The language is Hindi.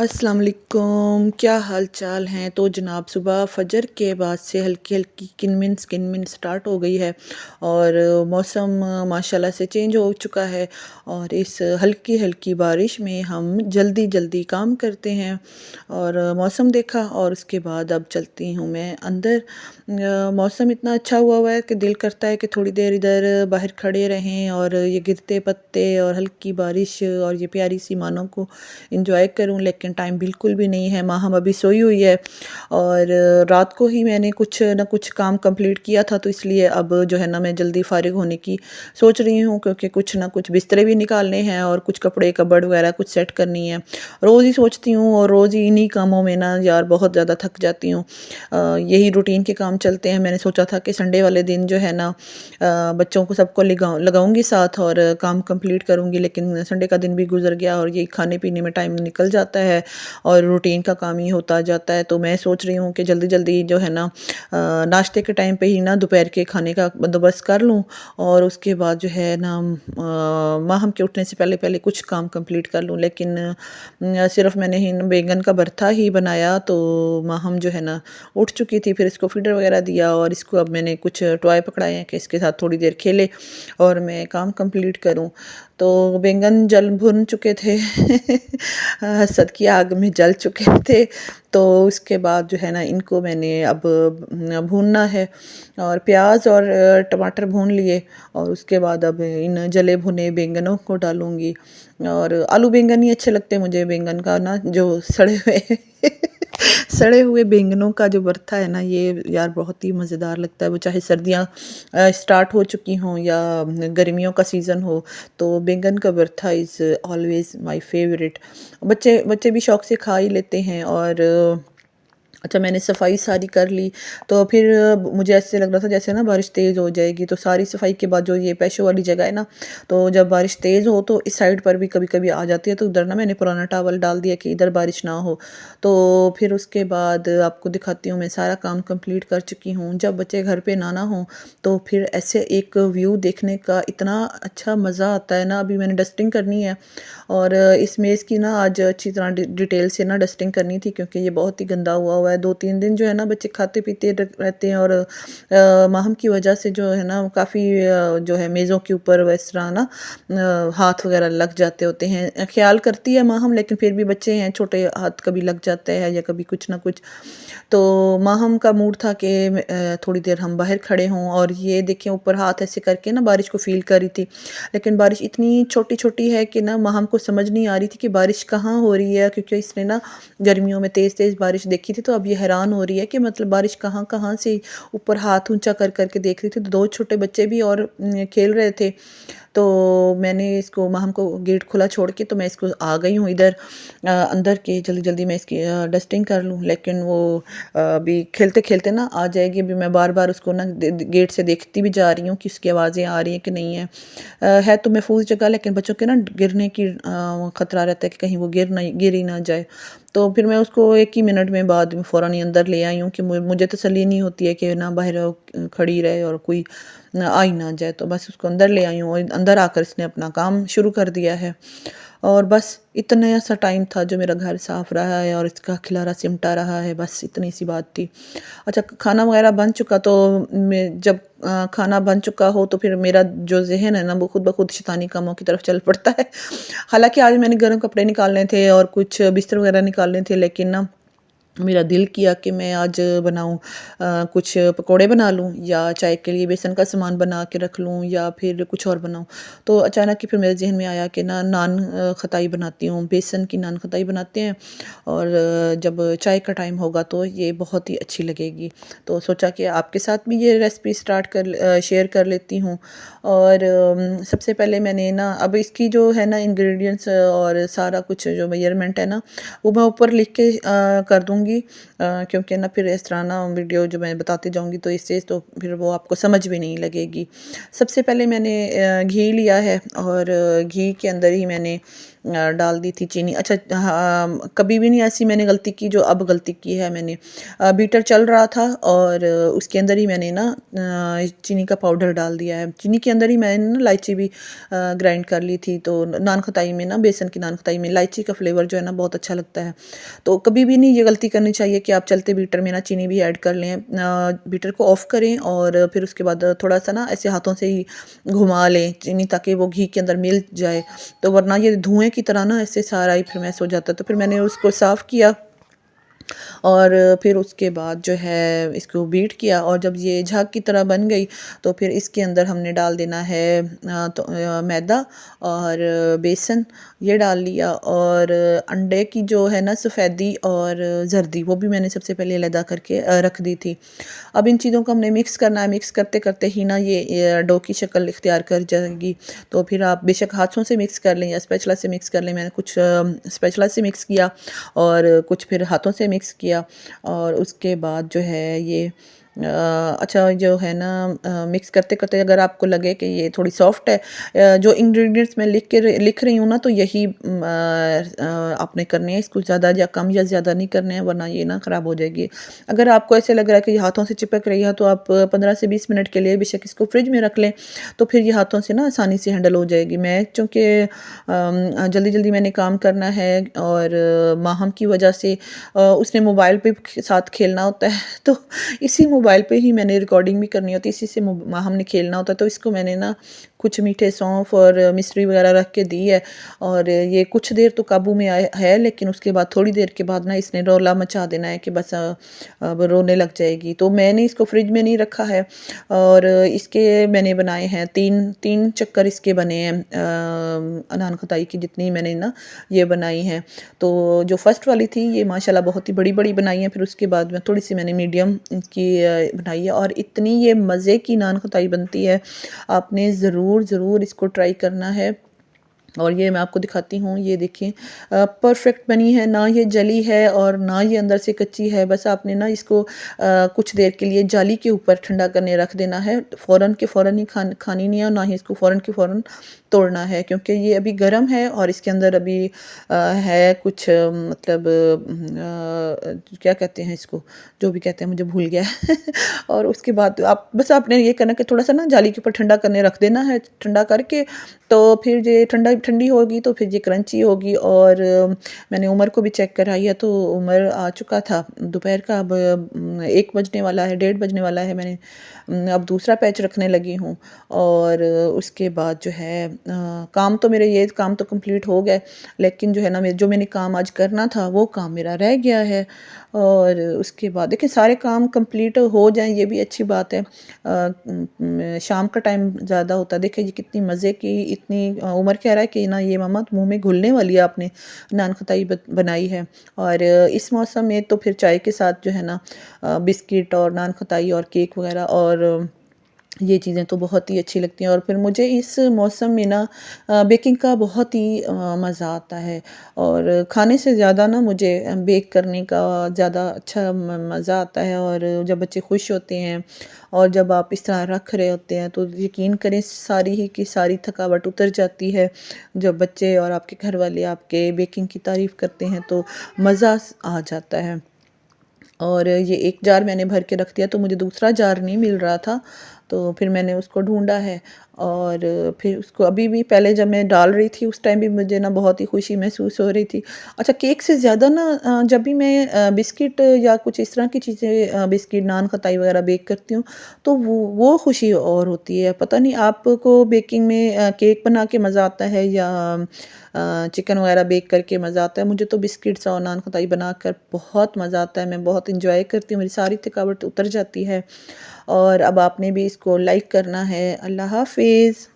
अस्सलाम वालेकुम, क्या हाल चाल हैं। तो जनाब सुबह फजर के बाद से हल्की हल्की किनमिन स्टार्ट हो गई है और मौसम माशाल्लाह से चेंज हो चुका है। और इस हल्की हल्की बारिश में हम जल्दी जल्दी काम करते हैं और मौसम देखा और उसके बाद अब चलती हूँ मैं अंदर। मौसम इतना अच्छा हुआ है कि दिल करता है कि थोड़ी देर इधर बाहर खड़े रहें और ये गिरते पत्ते और हल्की बारिश और ये प्यारी सी मानों को इंजॉय करूं, लेकिन टाइम बिल्कुल भी नहीं है। माँ हम अभी सोई हुई है और रात को ही मैंने कुछ ना कुछ काम कंप्लीट किया था, तो इसलिए अब जो है ना मैं जल्दी फारिग होने की सोच रही हूँ, क्योंकि कुछ ना कुछ बिस्तरे भी निकालने हैं और कुछ कपड़े कबर्ड वगैरह कुछ सेट करनी है। रोज़ ही सोचती हूँ और रोज़ ही इन्हीं कामों में ना यार बहुत ज़्यादा थक जाती हूँ। यही रूटीन के काम चलते हैं। मैंने सोचा था कि संडे वाले दिन जो है ना बच्चों को सबको लगाऊंगी साथ और काम कंप्लीट करूंगी, लेकिन संडे का दिन भी गुजर गया और ये खाने पीने में टाइम निकल जाता है और रूटीन का काम ही होता जाता है। तो मैं सोच रही हूँ कि जल्दी जल्दी जो है ना नाश्ते के टाइम पे ही ना दोपहर के खाने का बंदोबस्त कर लूँ और उसके बाद जो है ना माहम के उठने से पहले पहले कुछ काम कंप्लीट कर लूँ। लेकिन सिर्फ मैंने ही बैंगन का भरता ही बनाया तो माहम जो है ना उठ चुकी थी। फिर इसको फीडर वगैरह दिया और इसको अब मैंने कुछ टॉय पकड़ाए हैं कि इसके साथ थोड़ी देर खेले और मैं काम कंप्लीट करूं। तो बैंगन जल भुन चुके थे हसद की आग में जल चुके थे। तो उसके बाद जो है ना इनको मैंने अब भूनना है और प्याज और टमाटर भून लिए और उसके बाद अब इन जले भुने बैंगनों को डालूंगी। और आलू बैंगन ही अच्छे लगते हैं मुझे। बैंगन का ना जो सड़े हुए सड़े हुए बैंगनों का जो भरता है ना, ये यार बहुत ही मज़ेदार लगता है। वो चाहे सर्दियाँ स्टार्ट हो चुकी हों या गर्मियों का सीज़न हो, तो बैंगन का भरता इज़ ऑलवेज़ माय फेवरेट। बच्चे बच्चे भी शौक से खा ही लेते हैं। और अच्छा मैंने सफाई सारी कर ली, तो फिर मुझे ऐसे लग रहा था जैसे ना बारिश तेज़ हो जाएगी। तो सारी सफाई के बाद जो ये पैशों वाली जगह है ना, तो जब बारिश तेज़ हो तो इस साइड पर भी कभी कभी आ जाती है, तो उधर ना मैंने पुराना टावल डाल दिया कि इधर बारिश ना हो। तो फिर उसके बाद आपको दिखाती हूँ मैं सारा काम कंप्लीट कर चुकी हूँ। जब बच्चे घर पे ना ना हों तो फिर ऐसे एक व्यू देखने का इतना अच्छा मज़ा आता है ना। अभी मैंने डस्टिंग करनी है और इस मेज़ की ना आज अच्छी तरह डिटेल से ना डस्टिंग करनी थी, क्योंकि ये बहुत ही गंदा हुआ हुआ है। 2-3 दिन जो है ना बच्चे खाते पीते रहते हैं और माहम की वजह से जो है ना काफ़ी जो है मेज़ों के ऊपर इस तरह ना हाथ वगैरह लग जाते होते हैं। ख्याल करती है माहम, लेकिन फिर भी बच्चे हैं छोटे, हाथ कभी लग जाते हैं या कभी कुछ ना कुछ। तो माहम का मूड था कि थोड़ी देर हम बाहर खड़े हों और ये देखें ऊपर हाथ ऐसे करके ना बारिश को फील कर रही थी। लेकिन बारिश इतनी छोटी छोटी है कि ना माहम को समझ नहीं आ रही थी कि बारिश कहाँ हो रही है, क्योंकि इसने ना गर्मियों में तेज़ तेज़ बारिश देखी थी। तो अब ये हैरान हो रही है कि मतलब बारिश कहाँ कहाँ से ऊपर हाथ ऊंचा कर करके देख रही थी। तो दो छोटे बच्चे भी और खेल रहे थे। तो मैंने इसको माहम को गेट खुला छोड़ के तो मैं इसको आ गई हूँ इधर अंदर के जल्दी जल्दी मैं इसकी डस्टिंग कर लूँ। लेकिन वो अभी खेलते खेलते ना आ जाएगी। अभी मैं बार बार उसको ना गेट से देखती भी जा रही हूँ कि उसकी आवाज़ें आ रही हैं कि नहीं है। है तो महफूज जगह, लेकिन बच्चों के ना गिरने की ख़तरा रहता है कि कहीं वो गिर ही ना जाए। तो फिर मैं उसको एक ही मिनट में बाद में फ़ौरन ही अंदर ले आई हूँ कि मुझे तसल्ली नहीं होती है कि ना बाहर खड़ी रहे और कोई आ ही ना जाए। तो बस उसको अंदर ले आई हूँ और अंदर आकर इसने अपना काम शुरू कर दिया है। और बस इतना सा टाइम था जो मेरा घर साफ़ रहा है और इसका खिलारा सिमटा रहा है, बस इतनी सी बात थी। अच्छा खाना वगैरह बन चुका तो मैं जब खाना बन चुका हो तो फिर मेरा जो ज़हन है ना वो खुद ब खुद शैतानी कामों की तरफ चल पड़ता है। हालाँकि आज मैंने गर्म कपड़े निकालने थे और कुछ बिस्तर वगैरह निकालने थे, लेकिन ना मेरा दिल किया कि मैं आज बनाऊँ कुछ पकोड़े बना लूँ या चाय के लिए बेसन का सामान बना के रख लूँ या फिर कुछ और बनाऊँ। तो अचानक ही फिर मेरे ज़हन में आया कि ना नान खताई बनाती हूँ, बेसन की नान खताई बनाते हैं और जब चाय का टाइम होगा तो ये बहुत ही अच्छी लगेगी। तो सोचा कि आपके साथ भी ये रेसिपी शेयर कर लेती हूँ। और सबसे पहले मैंने ना अब इसकी जो है ना इंग्रेडिएंट्स और सारा कुछ जो मेजरमेंट है ना वो मैं ऊपर लिख के कर दूँगी, क्योंकि ना फिर इस तरह ना वीडियो जो मैं बताती जाऊँगी तो इससे तो फिर वो आपको समझ भी नहीं लगेगी। सबसे पहले मैंने घी लिया है और घी के अंदर ही मैंने डाल दी थी चीनी। अच्छा हाँ, कभी भी नहीं ऐसी मैंने गलती की जो अब गलती की है मैंने। बीटर चल रहा था और उसके अंदर ही मैंने ना चीनी का पाउडर डाल दिया है। चीनी के अंदर ही मैंने ना इलायची भी ग्राइंड कर ली थी। तो नान खटाई में ना, बेसन की नान खटाई में इलायची का फ्लेवर जो है ना बहुत अच्छा लगता है। तो कभी भी नहीं ये गलती करनी चाहिए कि आप चलते बीटर में ना चीनी भी ऐड कर लें। बीटर को ऑफ़ करें और फिर उसके बाद थोड़ा सा ना ऐसे हाथों से ही घुमा लें चीनी, ताकि वो घी के अंदर मिल जाए। तो वरना ये धुएँ की तरह ना ऐसे सारा ही फिर मैस हो जाता है। तो फिर मैंने उसको साफ़ किया और फिर उसके बाद जो है इसको बीट किया, और जब ये झाग की तरह बन गई तो फिर इसके अंदर हमने डाल देना है मैदा और बेसन, ये डाल लिया। और अंडे की जो है ना सफ़ेदी और जर्दी, वो भी मैंने सबसे पहले अलग करके रख दी थी। अब इन चीज़ों को हमने मिक्स करना है। मिक्स करते करते ही ना ये डो की शक्ल इख्तियार कर जाएगी। तो फिर आप बेशक हाथों से मिक्स कर लें या स्पैचुला से मिक्स कर लें। मैंने कुछ स्पैचुला से मिक्स किया और कुछ फिर हाथों से मिक्स किया। और उसके बाद जो है ये अच्छा जो है ना मिक्स करते करते अगर आपको लगे कि ये थोड़ी सॉफ्ट है, जो इंग्रेडिएंट्स मैं लिख रही हूँ ना, तो यही आपने करने हैं। इसको ज़्यादा या कम या ज़्यादा नहीं करने हैं, वरना ये ना ख़राब हो जाएगी। अगर आपको ऐसे लग रहा है कि ये हाथों से चिपक रही है, तो आप 15 से 20 मिनट के लिए बेशक इसको फ्रिज में रख लें, तो फिर ये हाथों से ना आसानी से हैंडल हो जाएगी। मैं चूँकि जल्दी जल्दी मैंने काम करना है और माहम की वजह से उसने मोबाइल पे साथ खेलना होता है तो इसी मोबाइल पे ही मैंने रिकॉर्डिंग भी करनी होती है, इसी से माहम ने खेलना होता है। तो इसको मैंने ना कुछ मीठे सौंफ और मिश्री वगैरह रख के दी है। और ये कुछ देर तो काबू में आया है, लेकिन उसके बाद थोड़ी देर के बाद ना इसने रौला मचा देना है कि बस अब रोने लग जाएगी। तो मैंने इसको फ्रिज में नहीं रखा है और इसके मैंने बनाए हैं तीन तीन चक्कर इसके बने हैं। नान खटाई की जितनी मैंने ना ये बनाई हैं, तो जो फर्स्ट वाली थी ये माशाल्लाह बहुत ही बड़ी बड़ी बनाई है। फिर उसके बाद में थोड़ी सी मैंने मीडियम इसकी बनाई है, और इतनी ये मज़े की नान खटाई बनती है। आपने ज़रूर ज़रूर इसको ट्राई करना है। और ये मैं आपको दिखाती हूँ, ये देखिए परफेक्ट बनी है, ना ये जली है और ना ये अंदर से कच्ची है। बस आपने ना इसको कुछ देर के लिए जाली के ऊपर ठंडा करने रख देना है। फ़ौरन के फ़ौरन ही खानी नहीं है, और ना ही इसको फ़ौरन के फ़ौरन तोड़ना है, क्योंकि ये अभी गर्म है और इसके अंदर अभी है कुछ मतलब क्या कहते हैं इसको, जो भी कहते हैं मुझे भूल गया है और उसके बाद आप बस आपने ये करना कि थोड़ा सा ना जाली के ऊपर ठंडा करने रख देना है। ठंडा करके तो फिर ये ठंडी होगी तो फिर ये क्रंची होगी। और मैंने उमर को भी चेक कराई है, तो उमर आ चुका था दोपहर का। अब 1 बजने वाला है, 1:30 बजने वाला है। मैंने अब दूसरा पैच रखने लगी हूँ। और उसके बाद जो है काम तो मेरे ये काम तो कंप्लीट हो गए, लेकिन जो है ना जो मैंने काम आज करना था वो काम मेरा रह गया है। और उसके बाद देखिए सारे काम कंप्लीट हो जाएं, ये भी अच्छी बात है। शाम का टाइम ज़्यादा होता है। देखिए ये कितनी मज़े की, इतनी उमर कह रहा है कि ना ये मम्मा मुंह में घुलने वाली है, आपने नान खटाई बनाई है। और इस मौसम में तो फिर चाय के साथ जो है ना बिस्किट और नान खटाई और केक वगैरह और ये चीज़ें तो बहुत ही अच्छी लगती हैं। और फिर मुझे इस मौसम में ना बेकिंग का बहुत ही मज़ा आता है। और खाने से ज़्यादा ना मुझे बेक करने का ज़्यादा अच्छा मज़ा आता है। और जब बच्चे खुश होते हैं और जब आप इस तरह रख रहे होते हैं, तो यकीन करें सारी ही की सारी थकावट उतर जाती है। जब बच्चे और आपके घर वाले आपके बेकिंग की तारीफ़ करते हैं तो मज़ा आ जाता है। और ये एक जार मैंने भर के रख दिया, तो मुझे दूसरा जार नहीं मिल रहा था, तो फिर मैंने उसको ढूँढा है। और फिर उसको अभी भी पहले जब मैं डाल रही थी उस टाइम भी मुझे ना बहुत ही खुशी महसूस हो रही थी। अच्छा केक से ज़्यादा ना जब भी मैं बिस्किट या कुछ इस तरह की चीज़ें बिस्किट, नान खटाई वगैरह बेक करती हूँ, तो वो खुशी और होती है। पता नहीं आपको बेकिंग में केक बना के मज़ा आता है या चिकन वगैरह बेक करके मज़ा आता है। मुझे तो बिस्किट्स और नान खटाई बनाकर बहुत मज़ा आता है, मैं बहुत इंजॉय करती हूँ, मेरी सारी थकावट उतर जाती है। और अब आपने भी इसको लाइक करना है। अल्लाह हाफ़िज़।